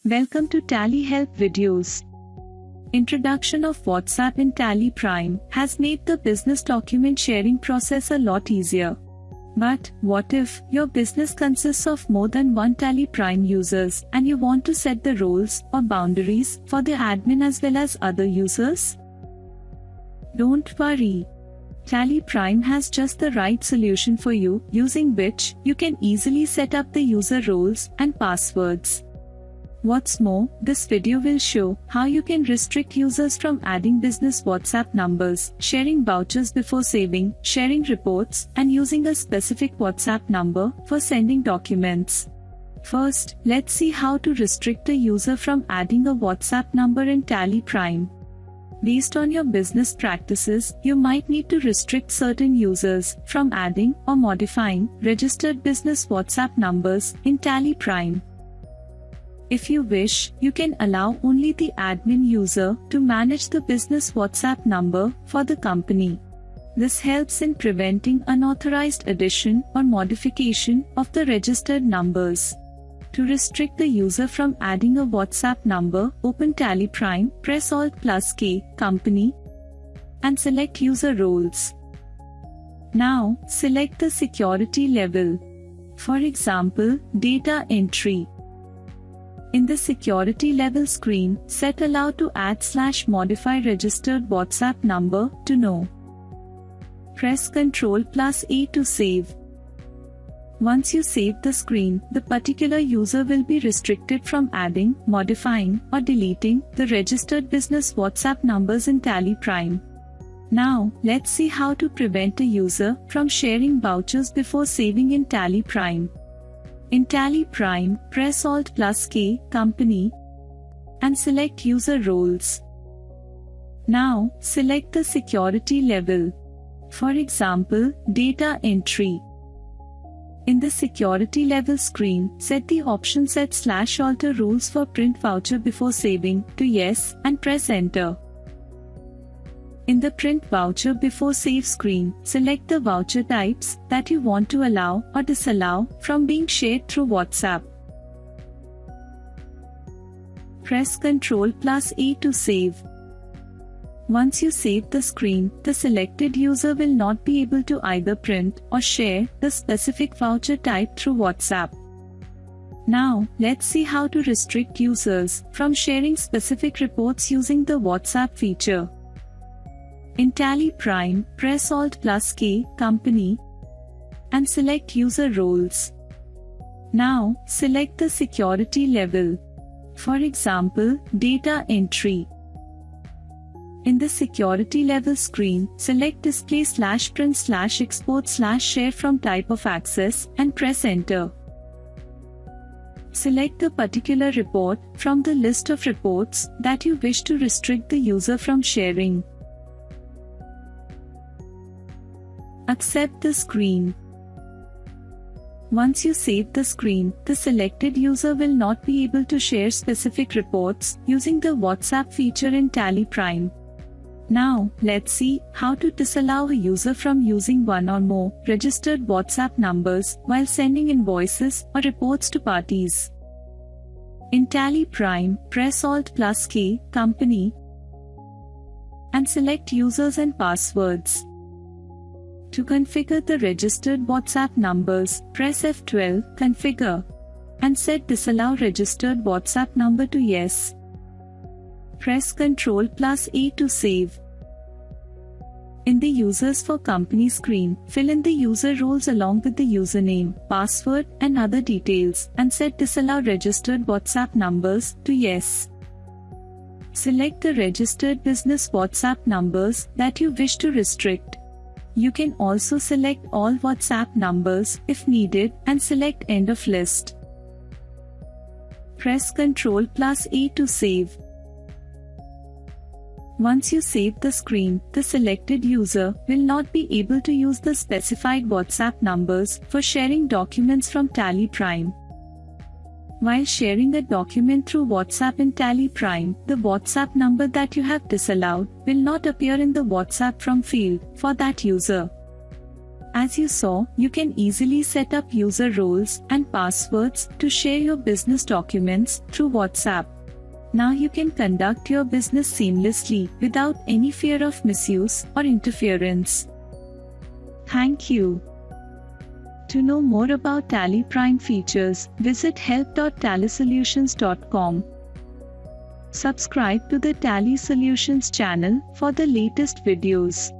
Welcome to Tally Help Videos. Introduction of WhatsApp in TallyPrime has made the business document sharing process a lot easier. But what if your business consists of more than one TallyPrime users and you want to set the roles or boundaries for the admin as well as other users? Don't worry. TallyPrime has just the right solution for you, using which you can easily set up the user roles and passwords. What's more, this video will show how you can restrict users from adding business WhatsApp numbers, sharing vouchers before saving, sharing reports, and using a specific WhatsApp number for sending documents. First, let's see how to restrict a user from adding a WhatsApp number in TallyPrime. Based on your business practices, you might need to restrict certain users from adding or modifying registered business WhatsApp numbers in TallyPrime. If you wish, you can allow only the admin user to manage the business WhatsApp number for the company. This helps in preventing unauthorized addition or modification of the registered numbers. To restrict the user from adding a WhatsApp number, open TallyPrime, press Alt+K, Company, and select User Roles. Now, select the security level. For example, Data Entry. In the security level screen, set Allow to add/modify registered WhatsApp number to No. Press Ctrl+A to save. Once you save the screen, the particular user will be restricted from adding, modifying, or deleting the registered business WhatsApp numbers in TallyPrime. Now, let's see how to prevent a user from sharing vouchers before saving in TallyPrime. In TallyPrime, press Alt+K, Company, and select User Roles. Now, select the security level. For example, Data Entry. In the security level screen, set the option Set/Alter Rules for Print Voucher before saving to Yes and press Enter. In the Print Voucher Before Save screen, select the voucher types that you want to allow or disallow from being shared through WhatsApp. Press Ctrl+A to save. Once you save the screen, the selected user will not be able to either print or share the specific voucher type through WhatsApp. Now, let's see how to restrict users from sharing specific reports using the WhatsApp feature. In TallyPrime, press Alt+K, Company, and select User Roles. Now, select the security level. For example, Data Entry. In the security level screen, select Display/Print/Export/Share from Type of Access and press Enter. Select the particular report from the list of reports that you wish to restrict the user from sharing. Accept the screen. Once you save the screen, the selected user will not be able to share specific reports using the WhatsApp feature in TallyPrime. Now, let's see how to disallow a user from using one or more registered WhatsApp numbers while sending invoices or reports to parties. In TallyPrime, press Alt+K, Company, and select Users and Passwords. To configure the registered WhatsApp numbers, press F12, Configure, and set Disallow registered WhatsApp number to Yes. Press Ctrl+A to save. In the Users for Company screen, fill in the user roles along with the username, password, and other details, and set Disallow registered WhatsApp numbers to Yes. Select the registered business WhatsApp numbers that you wish to restrict. You can also select all WhatsApp numbers if needed and select End of List. Press Ctrl+A to save. Once you save the screen, the selected user will not be able to use the specified WhatsApp numbers for sharing documents from TallyPrime. While sharing a document through WhatsApp in TallyPrime, the WhatsApp number that you have disallowed will not appear in the WhatsApp from field for that user. As you saw, you can easily set up user roles and passwords to share your business documents through WhatsApp. Now you can conduct your business seamlessly without any fear of misuse or interference. Thank you. To know more about TallyPrime features, visit help.tallysolutions.com. Subscribe to the Tally Solutions channel for the latest videos.